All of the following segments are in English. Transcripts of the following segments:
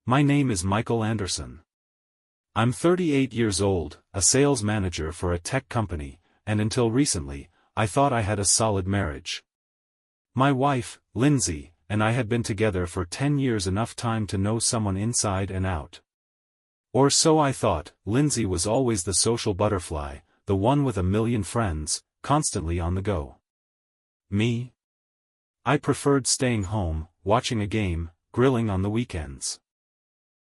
My name is Michael Anderson. I'm 38 years old, a sales manager for a tech company, and until recently, I thought I had a solid marriage. My wife, Lindsay, and I had been together for 10 years, enough time to know someone inside and out. Or so I thought. Lindsay was always the social butterfly, the one with a million friends, constantly on the go. Me? I preferred staying home, watching a game, grilling on the weekends.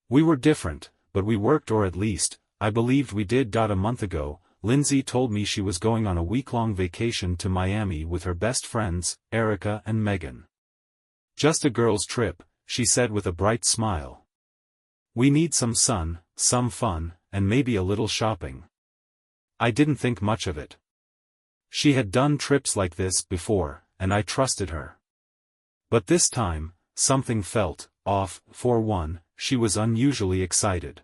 We were different, but we worked, or at least, I believed we did. A month ago, Lindsay told me she was going on a week-long vacation to Miami with her best friends, Erica and Megan. Just a girls' trip, she said with a bright smile. We need some sun, some fun, and maybe a little shopping. I didn't think much of it. She had done trips like this before, and I trusted her. But this time, something felt off. For one, she was unusually excited.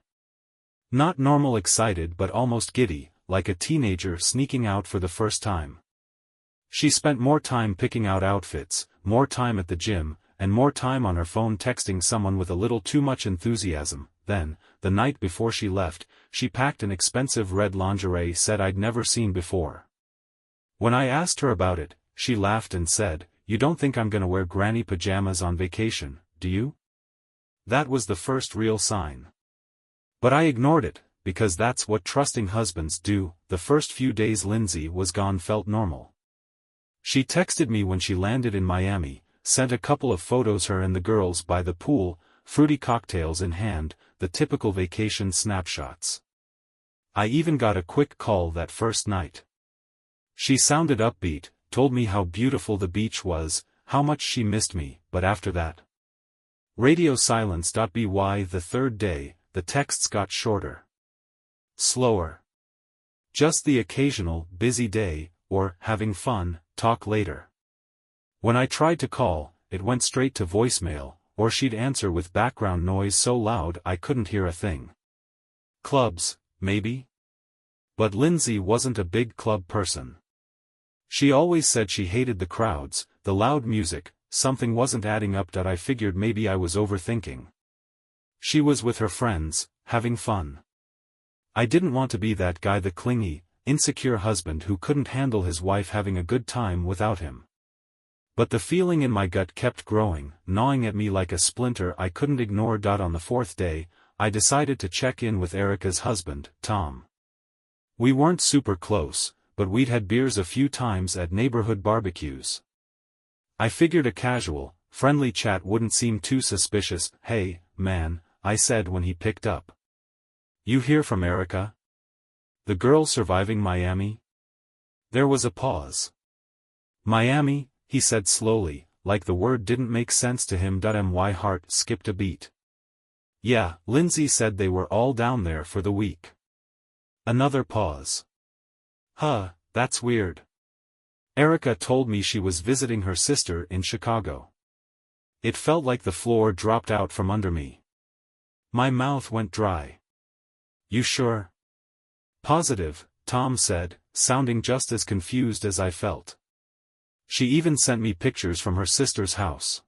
Not normal excited, but almost giddy, like a teenager sneaking out for the first time. She spent more time picking out outfits, more time at the gym, and more time on her phone texting someone with a little too much enthusiasm. Then, the night before she left, she packed an expensive red lingerie set I'd never seen before. When I asked her about it, she laughed and said, "You don't think I'm gonna wear granny pajamas on vacation, do you?" That was the first real sign. But I ignored it, because that's what trusting husbands do. The first few days Lindsay was gone felt normal. She texted me when she landed in Miami, sent a couple of photos, her and the girls by the pool, fruity cocktails in hand, the typical vacation snapshots. I even got a quick call that first night. She sounded upbeat, told me how beautiful the beach was, how much she missed me, but after that, radio silence. By the third day, the texts got shorter. Slower. Just the occasional, busy day, or, having fun, talk later. When I tried to call, it went straight to voicemail, or she'd answer with background noise so loud I couldn't hear a thing. Clubs, maybe? But Lindsay wasn't a big club person. She always said she hated the crowds, the loud music. Something wasn't adding up. I figured maybe I was overthinking. She was with her friends, having fun. I didn't want to be that guy, the clingy, insecure husband who couldn't handle his wife having a good time without him. But the feeling in my gut kept growing, gnawing at me like a splinter I couldn't ignore. On the fourth day, I decided to check in with Erica's husband, Tom. We weren't super close, but we'd had beers a few times at neighborhood barbecues. I figured a casual, friendly chat wouldn't seem too suspicious. "Hey, man," I said when he picked up. "You hear from Erica? The girl surviving Miami?" There was a pause. "Miami?" he said slowly, like the word didn't make sense to him. My heart skipped a beat. "Yeah, Lindsay said they were all down there for the week." Another pause. "Huh, that's weird. Erica told me she was visiting her sister in Chicago." It felt like the floor dropped out from under me. My mouth went dry. "You sure?" "Positive," Tom said, sounding just as confused as I felt. "She even sent me pictures from her sister's house."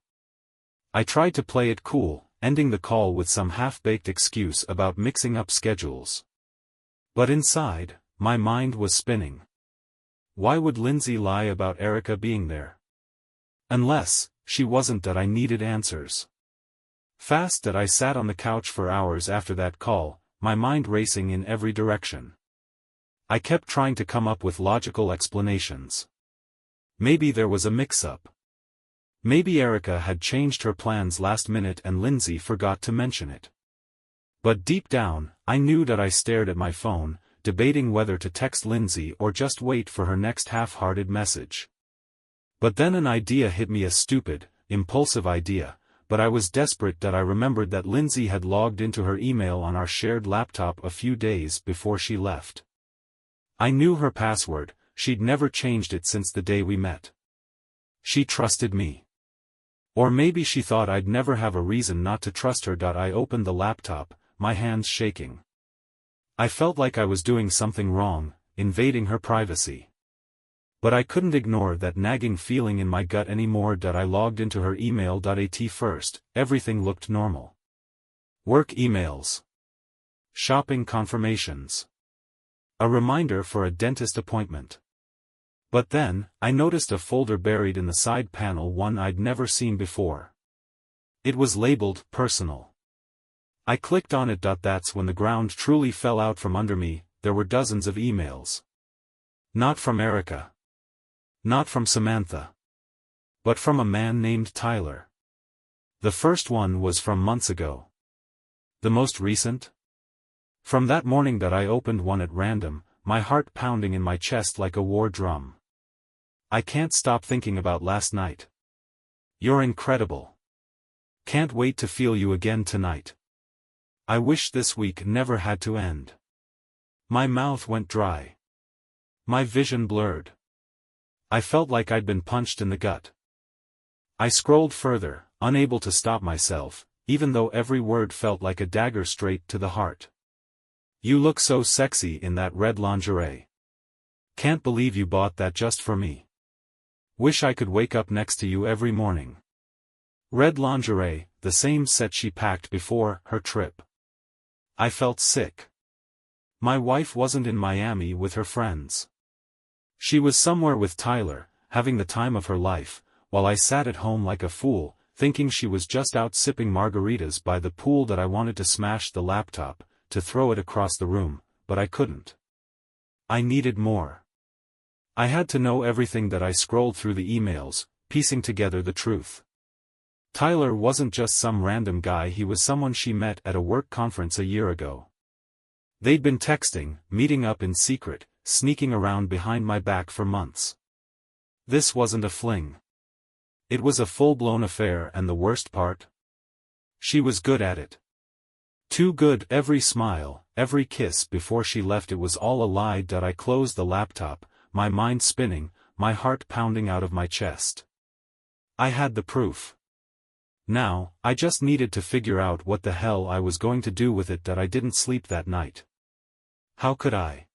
I tried to play it cool, ending the call with some half-baked excuse about mixing up schedules. But inside, my mind was spinning. Why would Lindsay lie about Erica being there? Unless she wasn't. I needed answers. Fast. I sat on the couch for hours after that call, my mind racing in every direction. I kept trying to come up with logical explanations. Maybe there was a mix-up. Maybe Erica had changed her plans last minute and Lindsay forgot to mention it. But deep down, I knew that. I stared at my phone, debating whether to text Lindsay or just wait for her next half-hearted message. But then an idea hit me, a stupid, impulsive idea, but I was desperate. I remembered that Lindsay had logged into her email on our shared laptop a few days before she left. I knew her password. She'd never changed it since the day we met. She trusted me. Or maybe she thought I'd never have a reason not to trust her. I opened the laptop, my hands shaking. I felt like I was doing something wrong, invading her privacy. But I couldn't ignore that nagging feeling in my gut anymore. I logged into her email. At first, everything looked normal. Work emails. Shopping confirmations. A reminder for a dentist appointment. But then, I noticed a folder buried in the side panel, one I'd never seen before. It was labeled Personal. I clicked on it. That's when the ground truly fell out from under me. There were dozens of emails. Not from Erica. Not from Samantha. But from a man named Tyler. The first one was from months ago. The most recent? From that morning that I opened one at random, my heart pounding in my chest like a war drum. I can't stop thinking about last night. You're incredible. Can't wait to feel you again tonight. I wish this week never had to end. My mouth went dry. My vision blurred. I felt like I'd been punched in the gut. I scrolled further, unable to stop myself, even though every word felt like a dagger straight to the heart. You look so sexy in that red lingerie. Can't believe you bought that just for me. Wish I could wake up next to you every morning. Red lingerie, the same set she packed before her trip. I felt sick. My wife wasn't in Miami with her friends. She was somewhere with Tyler, having the time of her life, while I sat at home like a fool, thinking she was just out sipping margaritas by the pool. That I wanted to smash the laptop, to throw it across the room, but I couldn't. I needed more. I had to know everything. That I scrolled through the emails, piecing together the truth. Tyler wasn't just some random guy. He was someone she met at a work conference a year ago. They'd been texting, meeting up in secret, sneaking around behind my back for months. This wasn't a fling. It was a full-blown affair, and the worst part? She was good at it. Too good. Every smile, every kiss before she left, it was all a lie. I closed the laptop, my mind spinning, my heart pounding out of my chest. I had the proof. Now, I just needed to figure out what the hell I was going to do with it. I didn't sleep that night. How could I?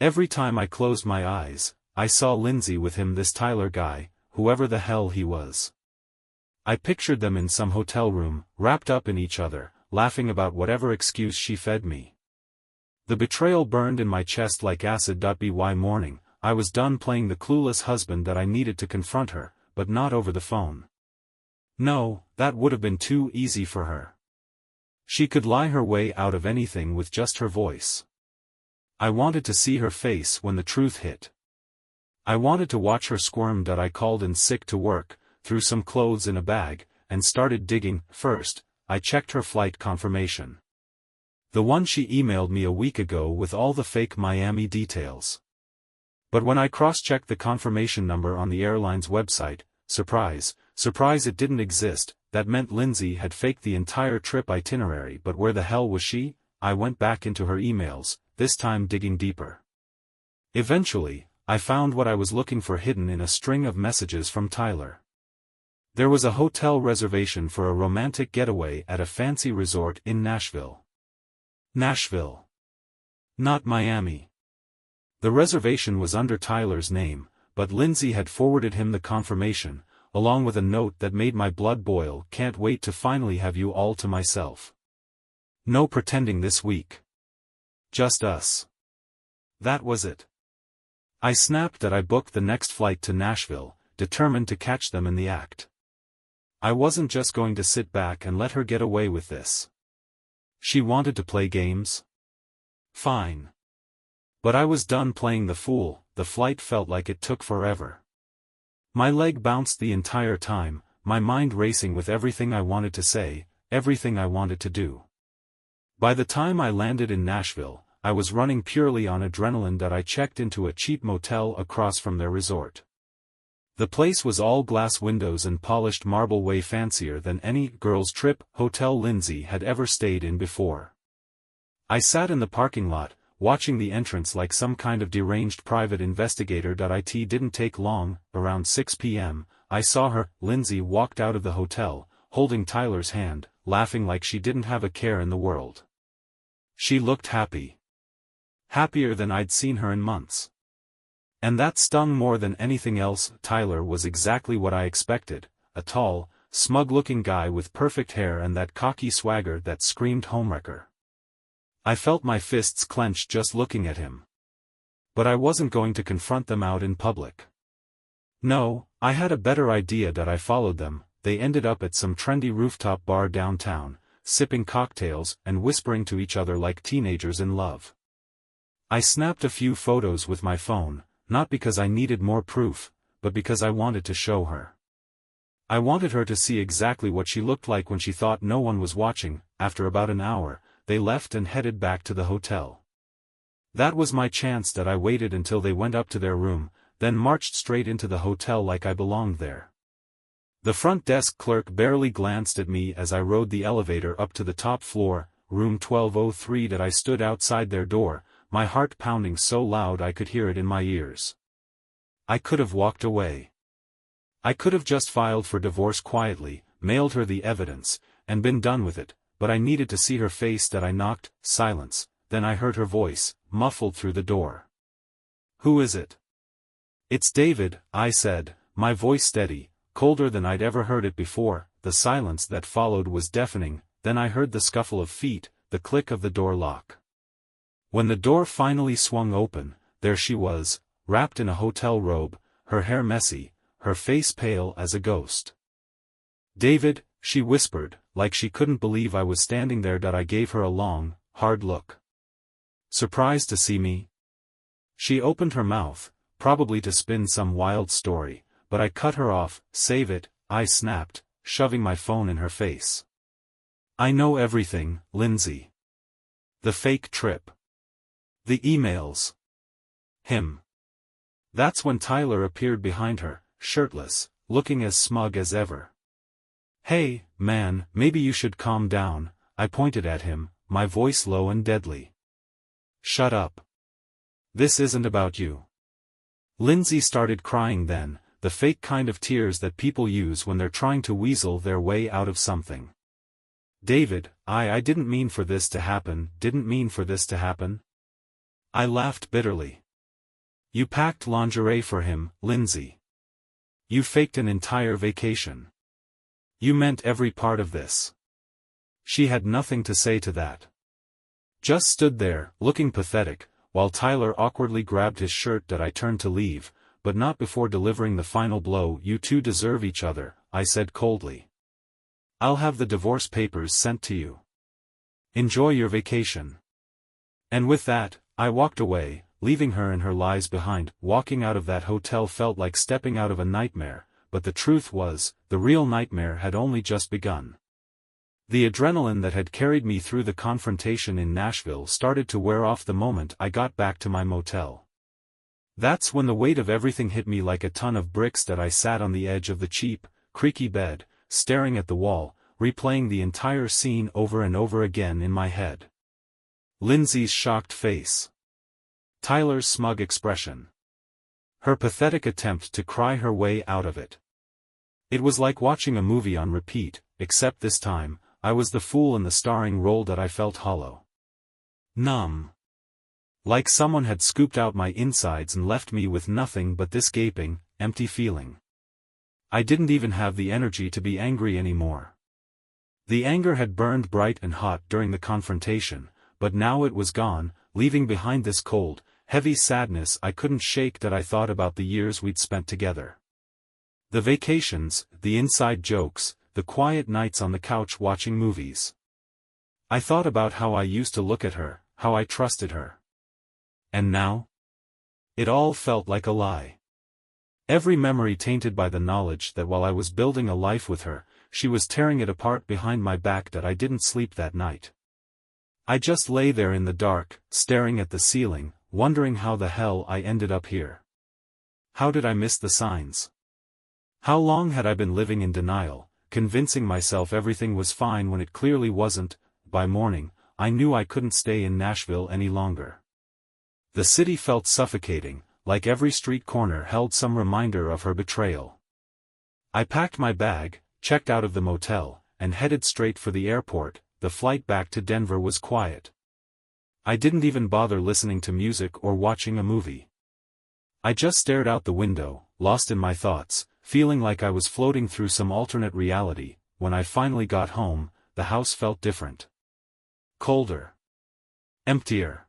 Every time I closed my eyes, I saw Lindsay with him, this Tyler guy, whoever the hell he was. I pictured them in some hotel room, wrapped up in each other, laughing about whatever excuse she fed me. The betrayal burned in my chest like acid. By morning, I was done playing the clueless husband. That I needed to confront her, but not over the phone. No, that would have been too easy for her. She could lie her way out of anything with just her voice. I wanted to see her face when the truth hit. I wanted to watch her squirm. I called in sick to work, threw some clothes in a bag, and started digging. First, I checked her flight confirmation. The one she emailed me a week ago with all the fake Miami details. But when I cross-checked the confirmation number on the airline's website, surprise, it didn't exist. That meant Lindsay had faked the entire trip itinerary. But where the hell was she? I went back into her emails, this time digging deeper. Eventually, I found what I was looking for hidden in a string of messages from Tyler. There was a hotel reservation for a romantic getaway at a fancy resort in Nashville. Nashville. Not Miami. The reservation was under Tyler's name, but Lindsay had forwarded him the confirmation, along with a note that made my blood boil. Can't wait to finally have you all to myself. No pretending this week. Just us. That was it. I snapped that I booked the next flight to Nashville, determined to catch them in the act. I wasn't just going to sit back and let her get away with this. She wanted to play games? Fine. But I was done playing the fool. The flight felt like it took forever. My leg bounced the entire time, my mind racing with everything I wanted to say, everything I wanted to do. By the time I landed in Nashville, I was running purely on adrenaline. I checked into a cheap motel across from their resort. The place was all glass windows and polished marble, way fancier than any girls' trip hotel Lindsay had ever stayed in before. I sat in the parking lot, watching the entrance like some kind of deranged private investigator. It didn't take long. Around 6 p.m., I saw her. Lindsay walked out of the hotel, holding Tyler's hand, laughing like she didn't have a care in the world. She looked happy. Happier than I'd seen her in months. And that stung more than anything else. Tyler was exactly what I expected, a tall, smug-looking guy with perfect hair and that cocky swagger that screamed homewrecker. I felt my fists clench just looking at him. But I wasn't going to confront them out in public. No, I had a better idea that I followed them. They ended up at some trendy rooftop bar downtown, sipping cocktails and whispering to each other like teenagers in love. I snapped a few photos with my phone, not because I needed more proof, but because I wanted to show her. I wanted her to see exactly what she looked like when she thought no one was watching. After about an hour, they left and headed back to the hotel. That was my chance that I waited until they went up to their room, then marched straight into the hotel like I belonged there. The front desk clerk barely glanced at me as I rode the elevator up to the top floor, room 1203. That I stood outside their door, my heart pounding so loud I could hear it in my ears. I could have walked away. I could have just filed for divorce quietly, mailed her the evidence, and been done with it, but I needed to see her face. That I knocked. Silence. Then I heard her voice, muffled through the door. "Who is it?" "It's David," I said, my voice steady, colder than I'd ever heard it before. The silence that followed was deafening. Then I heard the scuffle of feet, the click of the door lock. When the door finally swung open, there she was, wrapped in a hotel robe, her hair messy, her face pale as a ghost. "David," she whispered, like she couldn't believe I was standing there. That I gave her a long, hard look. "Surprised to see me?" She opened her mouth, probably to spin some wild story, but I cut her off. "Save it," I snapped, shoving my phone in her face. "I know everything, Lindsay. The fake trip. The emails. Him." That's when Tyler appeared behind her, shirtless, looking as smug as ever. "Hey, man, maybe you should calm down," I pointed at him, my voice low and deadly. "Shut up. This isn't about you." Lindsay started crying then, the fake kind of tears that people use when they're trying to weasel their way out of something. "David, I didn't mean for this to happen, didn't mean for this to happen." I laughed bitterly. "You packed lingerie for him, Lindsay. You faked an entire vacation. You meant every part of this." She had nothing to say to that. Just stood there, looking pathetic, while Tyler awkwardly grabbed his shirt. That I turned to leave, but not before delivering the final blow. "You two deserve each other," I said coldly. "I'll have the divorce papers sent to you. Enjoy your vacation." And with that, I walked away, leaving her and her lies behind. Walking out of that hotel felt like stepping out of a nightmare, but the truth was, the real nightmare had only just begun. The adrenaline that had carried me through the confrontation in Nashville started to wear off the moment I got back to my motel. That's when the weight of everything hit me like a ton of bricks. That I sat on the edge of the cheap, creaky bed, staring at the wall, replaying the entire scene over and over again in my head. Lindsay's shocked face. Tyler's smug expression. Her pathetic attempt to cry her way out of it. It was like watching a movie on repeat, except this time, I was the fool in the starring role. That I felt hollow. Numb. Like someone had scooped out my insides and left me with nothing but this gaping, empty feeling. I didn't even have the energy to be angry anymore. The anger had burned bright and hot during the confrontation, but now it was gone, leaving behind this cold, heavy sadness I couldn't shake. That I thought about the years we'd spent together. The vacations, the inside jokes, the quiet nights on the couch watching movies. I thought about how I used to look at her, how I trusted her. And now? It all felt like a lie. Every memory tainted by the knowledge that while I was building a life with her, she was tearing it apart behind my back. That I didn't sleep that night. I just lay there in the dark, staring at the ceiling, wondering how the hell I ended up here. How did I miss the signs? How long had I been living in denial, convincing myself everything was fine when it clearly wasn't? By morning, I knew I couldn't stay in Nashville any longer. The city felt suffocating, like every street corner held some reminder of her betrayal. I packed my bag, checked out of the motel, and headed straight for the airport. The flight back to Denver was quiet. I didn't even bother listening to music or watching a movie. I just stared out the window, lost in my thoughts, feeling like I was floating through some alternate reality. When I finally got home, the house felt different. Colder. Emptier.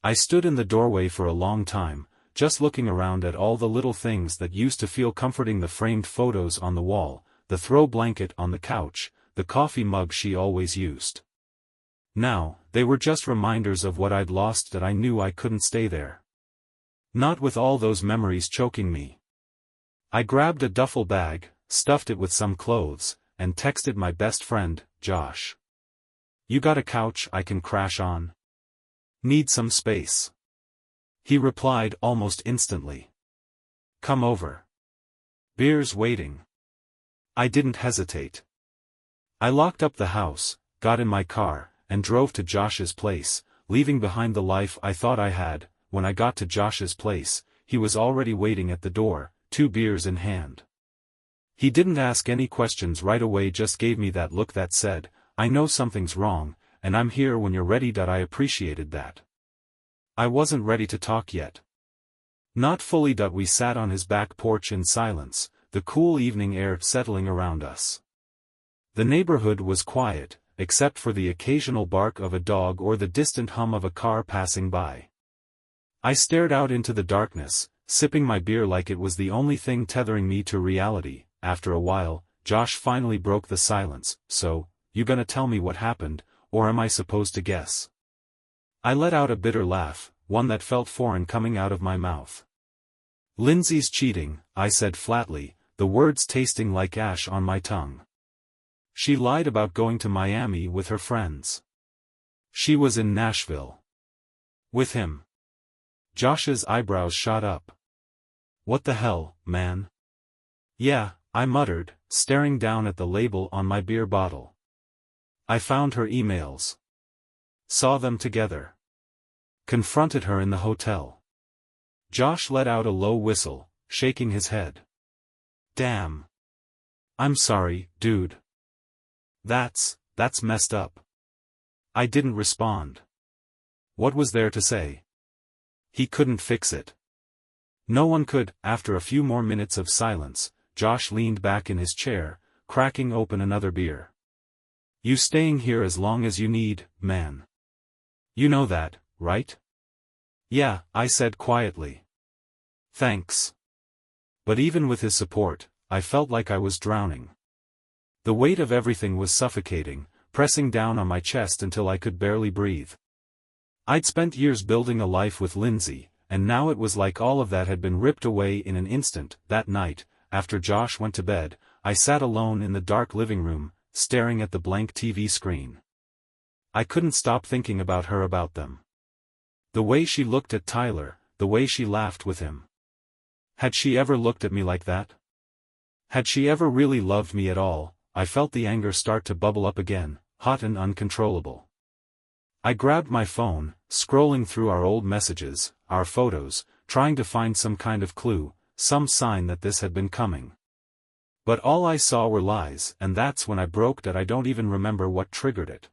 I stood in the doorway for a long time, just looking around at all the little things that used to feel comforting: the framed photos on the wall, the throw blanket on the couch, the coffee mug she always used. Now, they were just reminders of what I'd lost, that I knew I couldn't stay there. Not with all those memories choking me. I grabbed a duffel bag, stuffed it with some clothes, and texted my best friend, Josh. "You got a couch I can crash on? Need some space?" He replied almost instantly. "Come over. Beer's waiting." I didn't hesitate. I locked up the house, got in my car, and drove to Josh's place, leaving behind the life I thought I had. When I got to Josh's place, he was already waiting at the door, 2 beers in hand. He didn't ask any questions right away, just gave me that look that said, "I know something's wrong, and I'm here when you're ready." I appreciated that. I wasn't ready to talk yet. Not fully. We sat on his back porch in silence, the cool evening air settling around us. The neighborhood was quiet, except for the occasional bark of a dog or the distant hum of a car passing by. I stared out into the darkness, sipping my beer like it was the only thing tethering me to reality. After a while, Josh finally broke the silence. "So, you gonna tell me what happened, or am I supposed to guess?" I let out a bitter laugh, one that felt foreign coming out of my mouth. "Lindsay's cheating," I said flatly, the words tasting like ash on my tongue. "She lied about going to Miami with her friends. She was in Nashville. With him." Josh's eyebrows shot up. "What the hell, man?" "Yeah," I muttered, staring down at the label on my beer bottle. "I found her emails. Saw them together. Confronted her in the hotel." Josh let out a low whistle, shaking his head. "Damn. I'm sorry, dude. That's messed up." I didn't respond. What was there to say? He couldn't fix it. No one could. After a few more minutes of silence, Josh leaned back in his chair, cracking open another beer. "You staying here as long as you need, man. You know that, right?" "Yeah," I said quietly. "Thanks." But even with his support, I felt like I was drowning. The weight of everything was suffocating, pressing down on my chest until I could barely breathe. I'd spent years building a life with Lindsay, and now it was like all of that had been ripped away in an instant. That night, after Josh went to bed, I sat alone in the dark living room, staring at the blank TV screen. I couldn't stop thinking about her, about them. The way she looked at Tyler, the way she laughed with him. Had she ever looked at me like that? Had she ever really loved me at all? I felt the anger start to bubble up again, hot and uncontrollable. I grabbed my phone, scrolling through our old messages, our photos, trying to find some kind of clue, some sign that this had been coming. But all I saw were lies, and that's when I broke that I don't even remember what triggered it.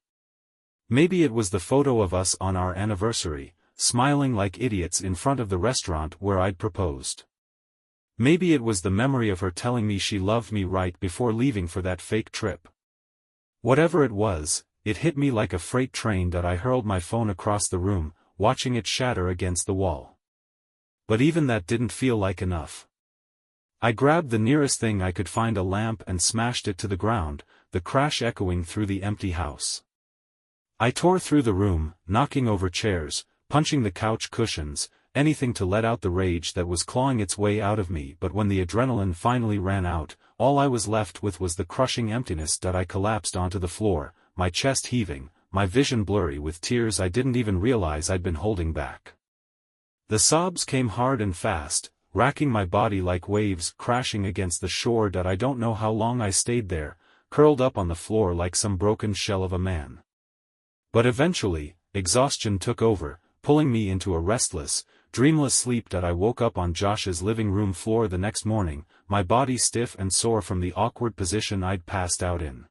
Maybe it was the photo of us on our anniversary, smiling like idiots in front of the restaurant where I'd proposed. Maybe it was the memory of her telling me she loved me right before leaving for that fake trip. Whatever it was, it hit me like a freight train that I hurled my phone across the room, watching it shatter against the wall. But even that didn't feel like enough. I grabbed the nearest thing I could find, a lamp, and smashed it to the ground, the crash echoing through the empty house. I tore through the room, knocking over chairs, punching the couch cushions, anything to let out the rage that was clawing its way out of me. But when the adrenaline finally ran out, all I was left with was the crushing emptiness that I collapsed onto the floor, my chest heaving, my vision blurry with tears I didn't even realize I'd been holding back. The sobs came hard and fast, racking my body like waves crashing against the shore. That I don't know how long I stayed there, curled up on the floor like some broken shell of a man. But eventually, exhaustion took over, pulling me into a restless, dreamless sleep. That I woke up on Josh's living room floor the next morning, my body stiff and sore from the awkward position I'd passed out in.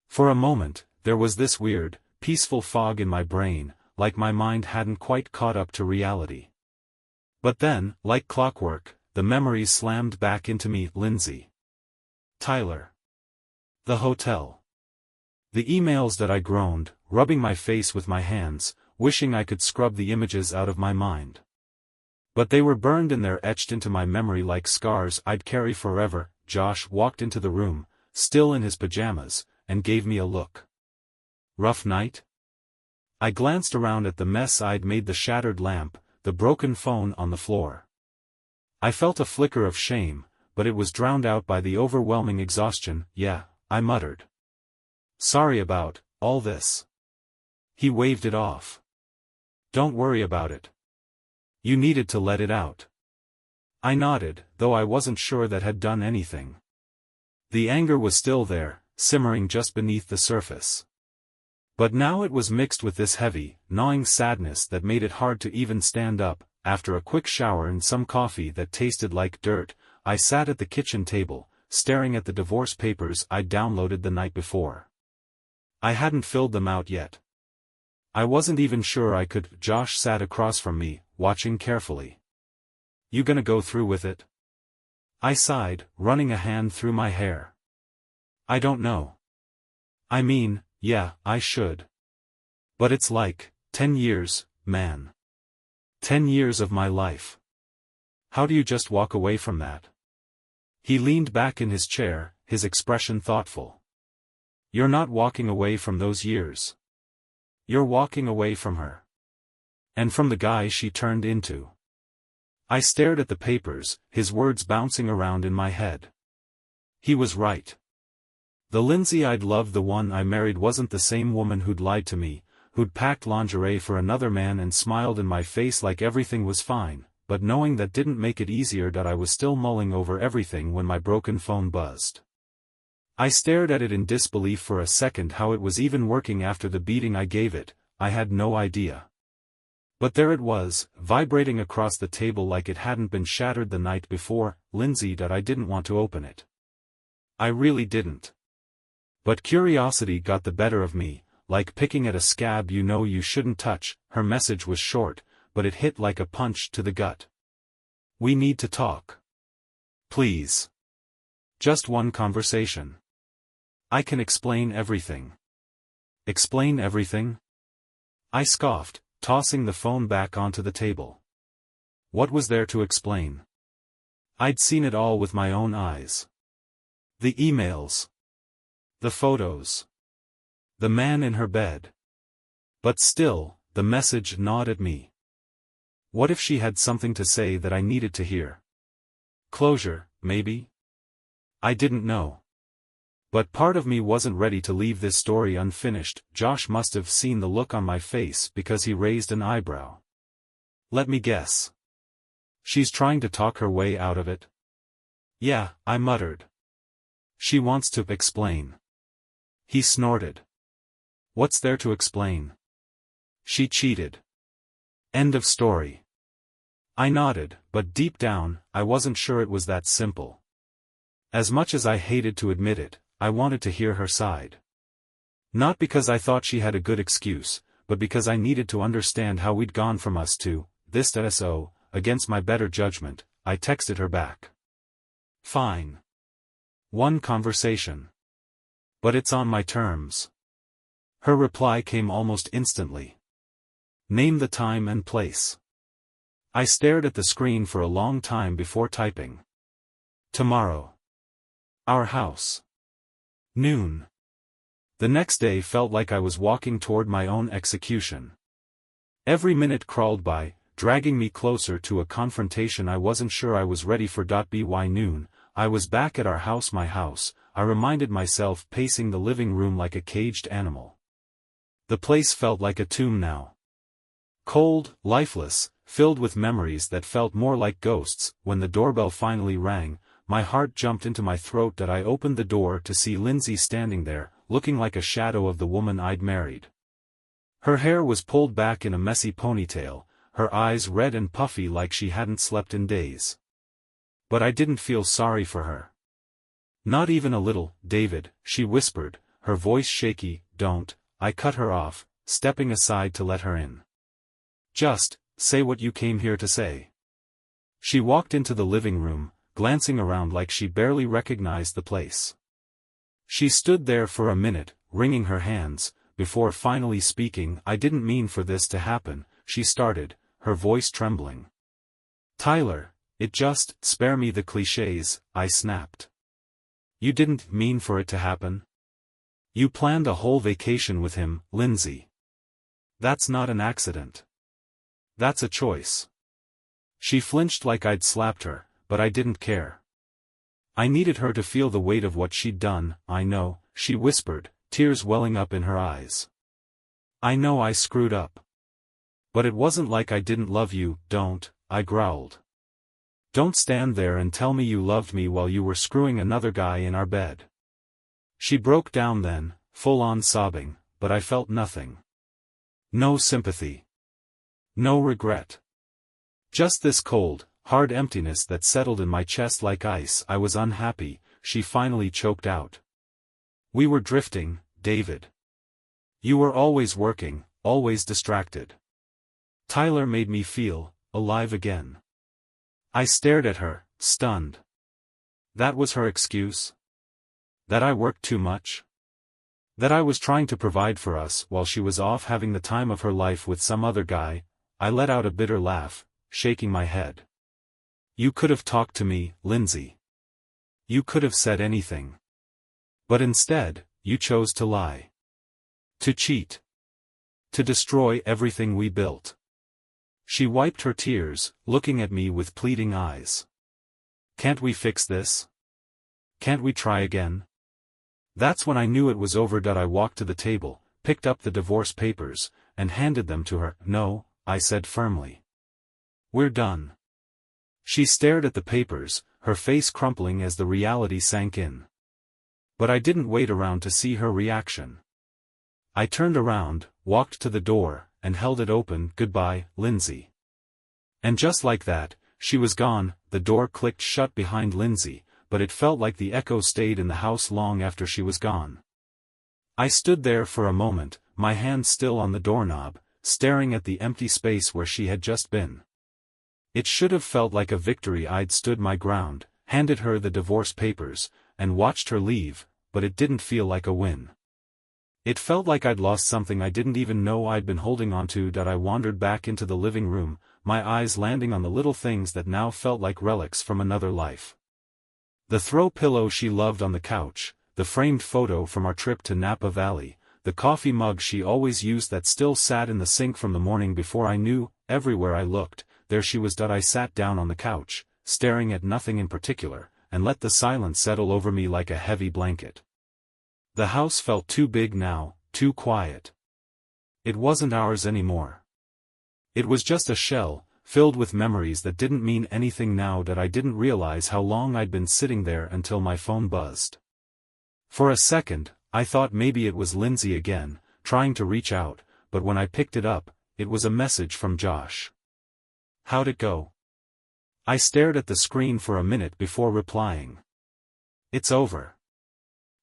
For a moment, there was this weird, peaceful fog in my brain, like my mind hadn't quite caught up to reality. But then, like clockwork, the memories slammed back into me. Lindsay. Tyler. The hotel. The emails that I groaned, rubbing my face with my hands, wishing I could scrub the images out of my mind. But they were burned and they're etched into my memory like scars I'd carry forever. Josh walked into the room, still in his pajamas, and gave me a look. Rough night? I glanced around at the mess I'd made, the shattered lamp, the broken phone on the floor. I felt a flicker of shame, but it was drowned out by the overwhelming exhaustion. Yeah, I muttered. Sorry about all this. He waved it off. Don't worry about it. You needed to let it out. I nodded, though I wasn't sure that had done anything. The anger was still there, simmering just beneath the surface. But now it was mixed with this heavy, gnawing sadness that made it hard to even stand up. After a quick shower and some coffee that tasted like dirt, I sat at the kitchen table, staring at the divorce papers I'd downloaded the night before. I hadn't filled them out yet. I wasn't even sure I could. Josh sat across from me, watching carefully. You gonna go through with it? I sighed, running a hand through my hair. I don't know. I mean, yeah, I should. But it's like 10 years, man. 10 years of my life. How do you just walk away from that? He leaned back in his chair, his expression thoughtful. You're not walking away from those years. You're walking away from her. And from the guy she turned into. I stared at the papers, his words bouncing around in my head. He was right. The Lindsay I'd loved, the one I married, wasn't the same woman who'd lied to me, who'd packed lingerie for another man and smiled in my face like everything was fine, but knowing that didn't make it easier that I was still mulling over everything when my broken phone buzzed. I stared at it in disbelief for a second. How it was even working after the beating I gave it, I had no idea. But there it was, vibrating across the table like it hadn't been shattered the night before. Lindsay, that I didn't want to open it. I really didn't. But curiosity got the better of me, like picking at a scab you know you shouldn't touch. Her message was short, but it hit like a punch to the gut. We need to talk. Please. Just one conversation. I can explain everything. Explain everything? I scoffed, tossing the phone back onto the table. What was there to explain? I'd seen it all with my own eyes. The emails. The photos. The man in her bed. But still, the message gnawed at me. What if she had something to say that I needed to hear? Closure, maybe? I didn't know. But part of me wasn't ready to leave this story unfinished. Josh must have seen the look on my face because he raised an eyebrow. Let me guess. She's trying to talk her way out of it? Yeah, I muttered. She wants to explain. He snorted. What's there to explain? She cheated. End of story. I nodded, but deep down, I wasn't sure it was that simple. As much as I hated to admit it, I wanted to hear her side. Not because I thought she had a good excuse, but because I needed to understand how we'd gone from us to this. So, against my better judgment, I texted her back. Fine. One conversation. But it's on my terms. Her reply came almost instantly. Name the time and place. I stared at the screen for a long time before typing. Tomorrow. Our house. Noon. The next day felt like I was walking toward my own execution. Every minute crawled by, dragging me closer to a confrontation I wasn't sure I was ready for. By noon, I was back at our house, my house. I reminded myself, pacing the living room like a caged animal. The place felt like a tomb now. Cold, lifeless, filled with memories that felt more like ghosts. When the doorbell finally rang, my heart jumped into my throat. I opened the door to see Lindsay standing there, looking like a shadow of the woman I'd married. Her hair was pulled back in a messy ponytail, her eyes red and puffy like she hadn't slept in days. But I didn't feel sorry for her. Not even a little. David, she whispered, her voice shaky. Don't. I cut her off, stepping aside to let her in. Just say what you came here to say. She walked into the living room, glancing around like she barely recognized the place. She stood there for a minute, wringing her hands, before finally speaking. "I didn't mean for this to happen," she started, her voice trembling. "Tyler, it just, spare me the clichés," I snapped. "You didn't mean for it to happen? You planned a whole vacation with him, Lindsay. That's not an accident. That's a choice." She flinched like I'd slapped her, but I didn't care. I needed her to feel the weight of what she'd done. "I know," she whispered, tears welling up in her eyes. "I know I screwed up. But it wasn't like I didn't love you." "Don't," I growled. "Don't stand there and tell me you loved me while you were screwing another guy in our bed." She broke down then, full-on sobbing, but I felt nothing. No sympathy. No regret. Just this cold, hard emptiness that settled in my chest like ice. "I was unhappy," she finally choked out. "We were drifting, David. You were always working, always distracted. Tyler made me feel alive again." I stared at her, stunned. That was her excuse? That I worked too much? That I was trying to provide for us while she was off having the time of her life with some other guy? I let out a bitter laugh, shaking my head. "You could have talked to me, Lindsay. You could have said anything. But instead, you chose to lie. To cheat. To destroy everything we built." She wiped her tears, looking at me with pleading eyes. "Can't we fix this? Can't we try again?" That's when I knew it was over. I walked to the table, picked up the divorce papers, and handed them to her. "No," I said firmly. "We're done." She stared at the papers, her face crumpling as the reality sank in. But I didn't wait around to see her reaction. I turned around, walked to the door, and held it open. "Goodbye, Lindsay." And just like that, she was gone. The door clicked shut behind Lindsay, but it felt like the echo stayed in the house long after she was gone. I stood there for a moment, my hand still on the doorknob, staring at the empty space where she had just been. It should have felt like a victory. I'd stood my ground, handed her the divorce papers, and watched her leave, but it didn't feel like a win. It felt like I'd lost something I didn't even know I'd been holding onto. I wandered back into the living room, my eyes landing on the little things that now felt like relics from another life. The throw pillow she loved on the couch, the framed photo from our trip to Napa Valley, the coffee mug she always used that still sat in the sink from the morning before. I knew, everywhere I looked, there she was. I sat down on the couch, staring at nothing in particular, and let the silence settle over me like a heavy blanket. The house felt too big now, too quiet. It wasn't ours anymore. It was just a shell, filled with memories that didn't mean anything now. I didn't realize how long I'd been sitting there until my phone buzzed. For a second, I thought maybe it was Lindsay again, trying to reach out, but when I picked it up, it was a message from Josh. "How'd it go?" I stared at the screen for a minute before replying. "It's over.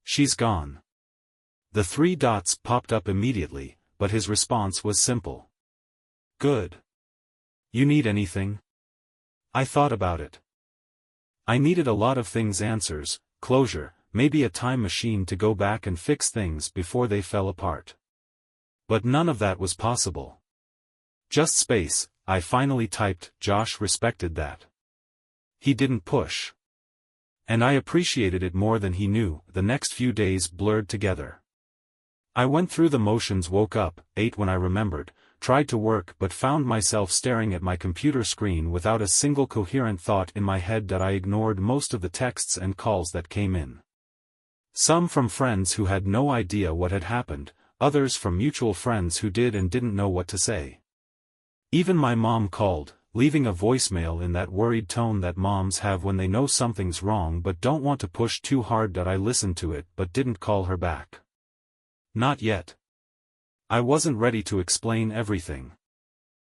She's gone." The 3 dots popped up immediately, but his response was simple. "Good. You need anything?" I thought about it. I needed a lot of things: answers, closure, maybe a time machine to go back and fix things before they fell apart. But none of that was possible. Just space. I finally typed. Josh respected that. He didn't push. And I appreciated it more than he knew. The next few days blurred together. I went through the motions, woke up, ate when I remembered, tried to work but found myself staring at my computer screen without a single coherent thought in my head. I ignored most of the texts and calls that came in. Some from friends who had no idea what had happened, others from mutual friends who did and didn't know what to say. Even my mom called, leaving a voicemail in that worried tone that moms have when they know something's wrong but don't want to push too hard. I listened to it but didn't call her back. Not yet. I wasn't ready to explain everything.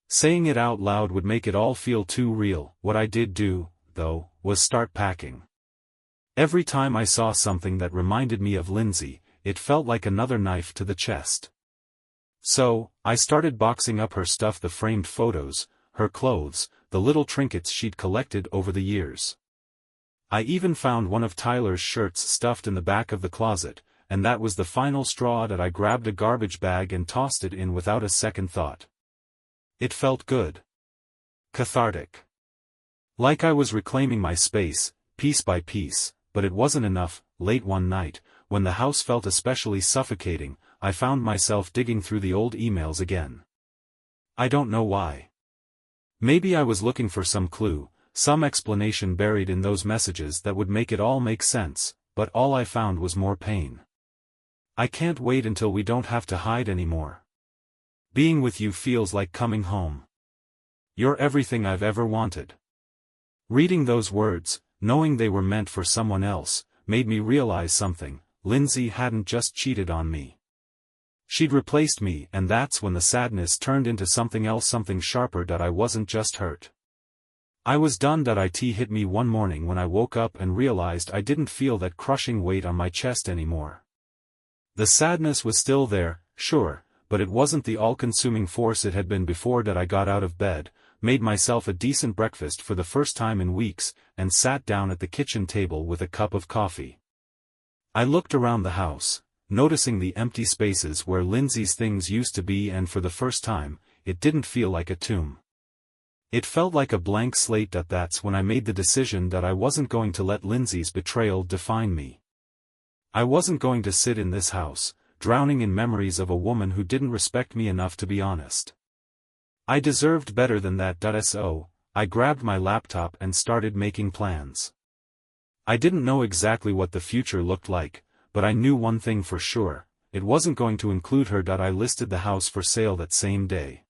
Saying it out loud would make it all feel too real. What I did do, though, was start packing. Every time I saw something that reminded me of Lindsay, it felt like another knife to the chest. So, I started boxing up her stuff: the framed photos, her clothes, the little trinkets she'd collected over the years. I even found one of Tyler's shirts stuffed in the back of the closet, and that was the final straw that I grabbed a garbage bag and tossed it in without a second thought. It felt good. Cathartic. Like I was reclaiming my space, piece by piece, but it wasn't enough. Late one night, when the house felt especially suffocating, I found myself digging through the old emails again. I don't know why. Maybe I was looking for some clue, some explanation buried in those messages that would make it all make sense, but all I found was more pain. I can't wait until we don't have to hide anymore. Being with you feels like coming home. You're everything I've ever wanted. Reading those words, knowing they were meant for someone else, made me realize something. Lindsay hadn't just cheated on me. She'd replaced me, and that's when the sadness turned into something else, something sharper. That I wasn't just hurt. I was done. It hit me one morning when I woke up and realized I didn't feel that crushing weight on my chest anymore. The sadness was still there, sure, but it wasn't the all-consuming force it had been before. That I got out of bed, made myself a decent breakfast for the first time in weeks, and sat down at the kitchen table with a cup of coffee. I looked around the house, noticing the empty spaces where Lindsay's things used to be, and for the first time, it didn't feel like a tomb. It felt like a blank slate. That's when I made the decision that I wasn't going to let Lindsay's betrayal define me. I wasn't going to sit in this house, drowning in memories of a woman who didn't respect me enough to be honest. I deserved better than that. So, I grabbed my laptop and started making plans. I didn't know exactly what the future looked like, but I knew one thing for sure: it wasn't going to include her. I listed the house for sale that same day.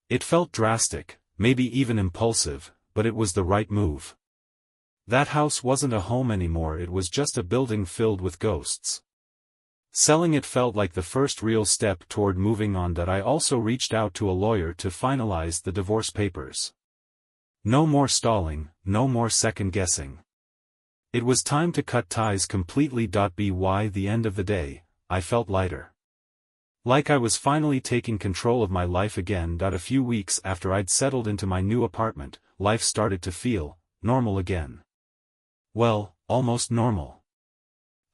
It felt drastic, maybe even impulsive, but it was the right move. That house wasn't a home anymore, it was just a building filled with ghosts. Selling it felt like the first real step toward moving on. I also reached out to a lawyer to finalize the divorce papers. No more stalling, no more second-guessing. It was time to cut ties completely. By the end of the day, I felt lighter. Like I was finally taking control of my life again. A few weeks after I'd settled into my new apartment, life started to feel normal again. Well, almost normal.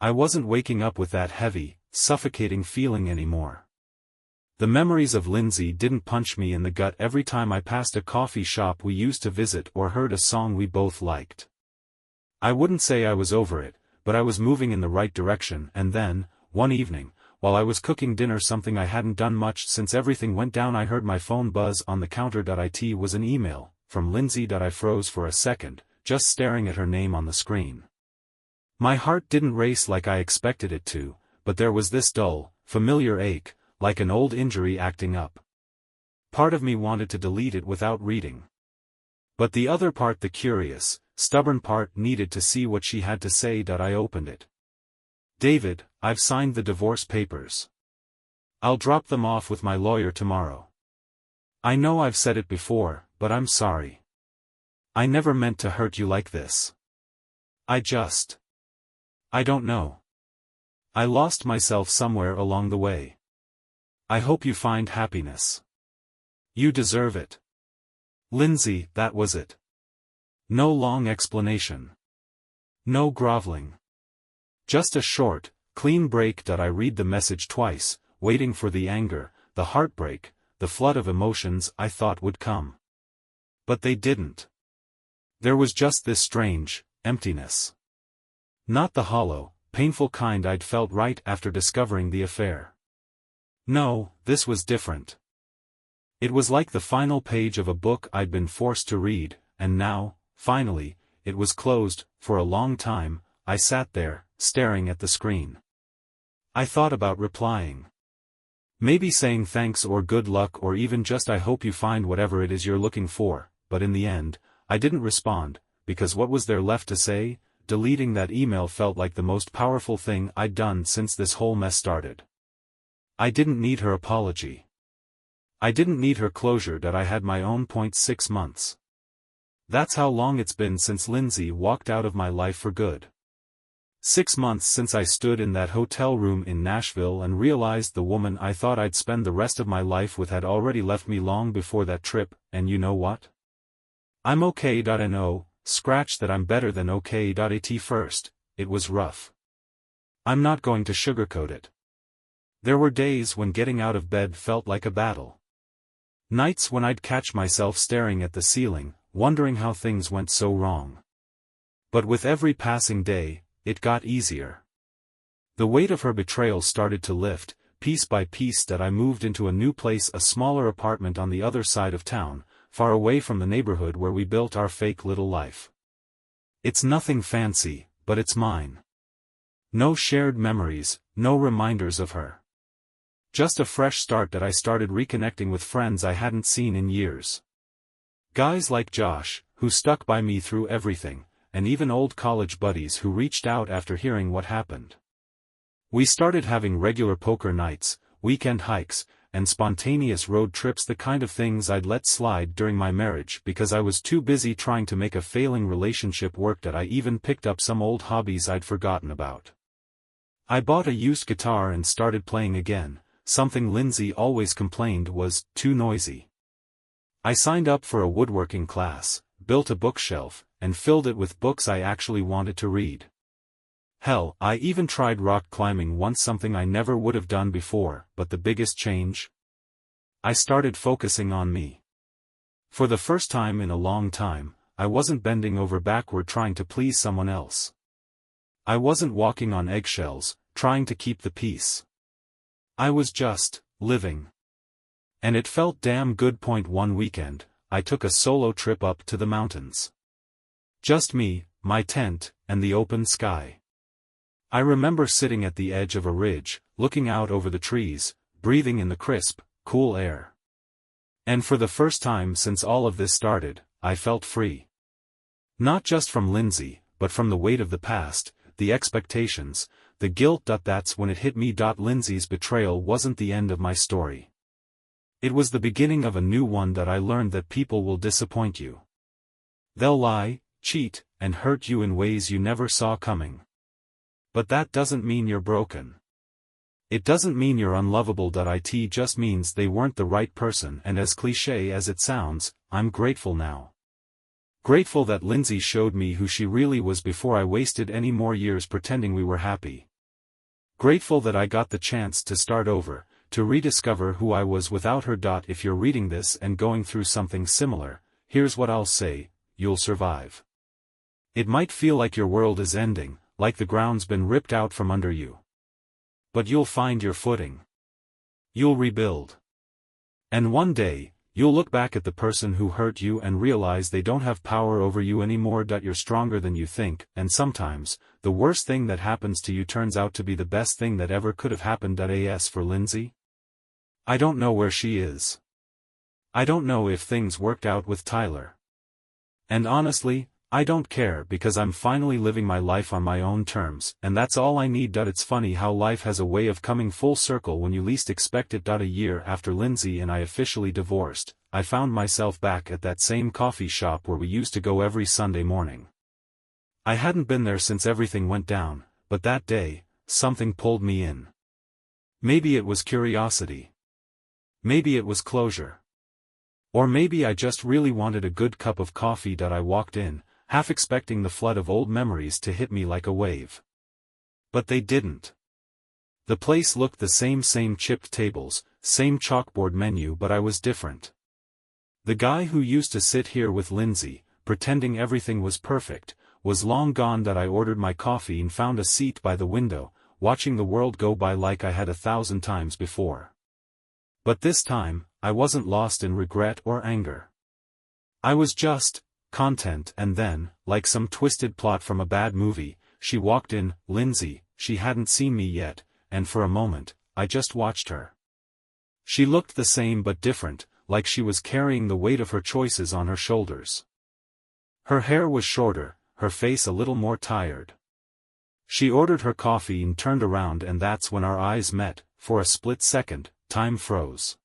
I wasn't waking up with that heavy, suffocating feeling anymore. The memories of Lindsay didn't punch me in the gut every time I passed a coffee shop we used to visit or heard a song we both liked. I wouldn't say I was over it, but I was moving in the right direction. And then, one evening, while I was cooking dinner, something I hadn't done much since everything went down, I heard my phone buzz on the counter. It was an email from Lindsay. I froze for a second, just staring at her name on the screen. My heart didn't race like I expected it to, but there was this dull, familiar ache, like an old injury acting up. Part of me wanted to delete it without reading. But the other part, the curious, stubborn part, needed to see what she had to say. I opened it. David, I've signed the divorce papers. I'll drop them off with my lawyer tomorrow. I know I've said it before, but I'm sorry. I never meant to hurt you like this. I don't know. I lost myself somewhere along the way. I hope you find happiness. You deserve it. Lindsay. That was it. No long explanation. No groveling. Just a short, clean break. I read the message twice, waiting for the anger, the heartbreak, the flood of emotions I thought would come. But they didn't. There was just this strange emptiness. Not the hollow, painful kind I'd felt right after discovering the affair. No, this was different. It was like the final page of a book I'd been forced to read, and now, finally, it was closed. For a long time, I sat there, staring at the screen. I thought about replying. Maybe saying thanks or good luck or even just I hope you find whatever it is you're looking for, but in the end, I didn't respond, because what was there left to say? Deleting that email felt like the most powerful thing I'd done since this whole mess started. I didn't need her apology. I didn't need her closure. I had my own. 6 months. That's how long it's been since Lindsay walked out of my life for good. 6 months since I stood in that hotel room in Nashville and realized the woman I thought I'd spend the rest of my life with had already left me long before that trip. And you know what? I'm okay.no, scratch that I'm better than okay.at first, it was rough. I'm not going to sugarcoat it. There were days when getting out of bed felt like a battle. Nights when I'd catch myself staring at the ceiling, wondering how things went so wrong. But with every passing day, it got easier. The weight of her betrayal started to lift, piece by piece, that I moved into a new place, a smaller apartment on the other side of town, far away from the neighborhood where we built our fake little life. It's nothing fancy, but it's mine. No shared memories, no reminders of her. Just a fresh start that I started reconnecting with friends I hadn't seen in years. Guys like Josh, who stuck by me through everything, and even old college buddies who reached out after hearing what happened. We started having regular poker nights, weekend hikes, and spontaneous road trips, the kind of things I'd let slide during my marriage because I was too busy trying to make a failing relationship work. That I even picked up some old hobbies I'd forgotten about. I bought a used guitar and started playing again, something Lindsay always complained was too noisy. I signed up for a woodworking class, built a bookshelf, and filled it with books I actually wanted to read. Hell, I even tried rock climbing once, something I never would have done before. But the biggest change? I started focusing on me. For the first time in a long time, I wasn't bending over backward trying to please someone else. I wasn't walking on eggshells, trying to keep the peace. I was just living. And it felt damn good. One weekend, I took a solo trip up to the mountains. Just me, my tent, and the open sky. I remember sitting at the edge of a ridge, looking out over the trees, breathing in the crisp, cool air. And for the first time since all of this started, I felt free. Not just from Lindsay, but from the weight of the past, the expectations, the guilt. That's when it hit me. Lindsay's betrayal wasn't the end of my story. It was the beginning of a new one. That I learned that people will disappoint you. They'll lie, cheat, and hurt you in ways you never saw coming. But that doesn't mean you're broken. It doesn't mean you're unlovable. It just means they weren't the right person. And as cliché as it sounds, I'm grateful now. Grateful that Lindsay showed me who she really was before I wasted any more years pretending we were happy. Grateful that I got the chance to start over, to rediscover who I was without her. If you're reading this and going through something similar, here's what I'll say: you'll survive. It might feel like your world is ending, like the ground's been ripped out from under you. But you'll find your footing. You'll rebuild. And one day, you'll look back at the person who hurt you and realize they don't have power over you anymore. You're stronger than you think, and sometimes, the worst thing that happens to you turns out to be the best thing that ever could have happened. As for Lindsay, I don't know where she is. I don't know if things worked out with Tyler. And honestly, I don't care, because I'm finally living my life on my own terms, and that's all I need. It's funny how life has a way of coming full circle when you least expect it. A year after Lindsay and I officially divorced, I found myself back at that same coffee shop where we used to go every Sunday morning. I hadn't been there since everything went down, but that day, something pulled me in. Maybe it was curiosity. Maybe it was closure. Or maybe I just really wanted a good cup of coffee. I walked in, half expecting the flood of old memories to hit me like a wave. But they didn't. The place looked the same chipped tables, same chalkboard menu, but I was different. The guy who used to sit here with Lindsay, pretending everything was perfect, was long gone. I ordered my coffee and found a seat by the window, watching the world go by like I had 1,000 times before. But this time, I wasn't lost in regret or anger. I was just content. And then, like some twisted plot from a bad movie, she walked in. Lindsay, she hadn't seen me yet, and for a moment, I just watched her. She looked the same but different, like she was carrying the weight of her choices on her shoulders. Her hair was shorter, her face a little more tired. She ordered her coffee and turned around, and that's when our eyes met. For a split second, time froze.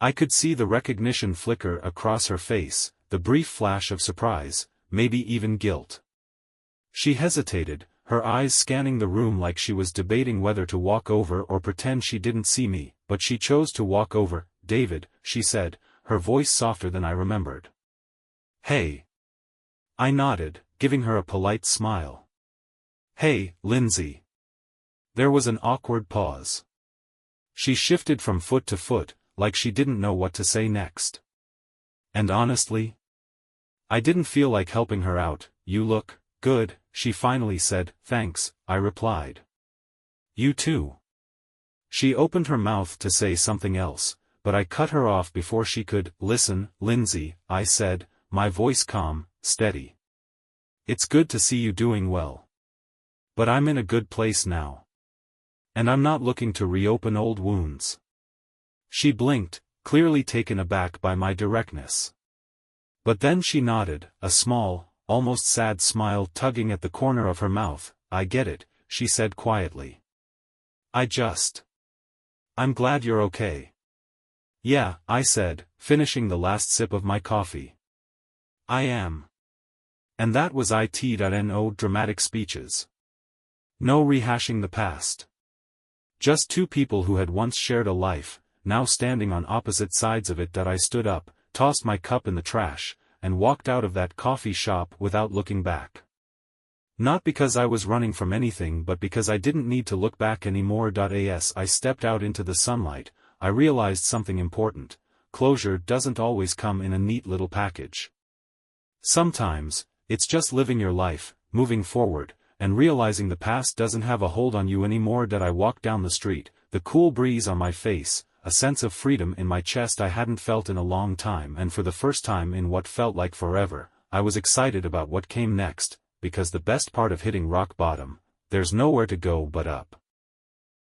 I could see the recognition flicker across her face, the brief flash of surprise, maybe even guilt. She hesitated, her eyes scanning the room like she was debating whether to walk over or pretend she didn't see me, but she chose to walk over. "David," she said, her voice softer than I remembered. Hey. I nodded, giving her a polite smile. Hey, Lindsay. There was an awkward pause. She shifted from foot to foot, like she didn't know what to say next. And honestly, I didn't feel like helping her out. You look good, she finally said. Thanks, I replied. You too. She opened her mouth to say something else, but I cut her off before she could. Listen, Lindsay, I said, my voice calm, steady. It's good to see you doing well. But I'm in a good place now. And I'm not looking to reopen old wounds. She blinked, clearly taken aback by my directness. But then she nodded, a small, almost sad smile tugging at the corner of her mouth. I get it, she said quietly. I'm glad you're okay. Yeah, I said, finishing the last sip of my coffee. I am. And that was it. Dramatic speeches. No rehashing the past. Just two people who had once shared a life, now standing on opposite sides of it. I stood up, tossed my cup in the trash, and walked out of that coffee shop without looking back. Not because I was running from anything, but because I didn't need to look back anymore. As I stepped out into the sunlight, I realized something important. Closure doesn't always come in a neat little package. Sometimes, it's just living your life, moving forward, and realizing the past doesn't have a hold on you anymore. I walked down the street, the cool breeze on my face, a sense of freedom in my chest I hadn't felt in a long time, and for the first time in what felt like forever, I was excited about what came next, because the best part of hitting rock bottom, there's nowhere to go but up.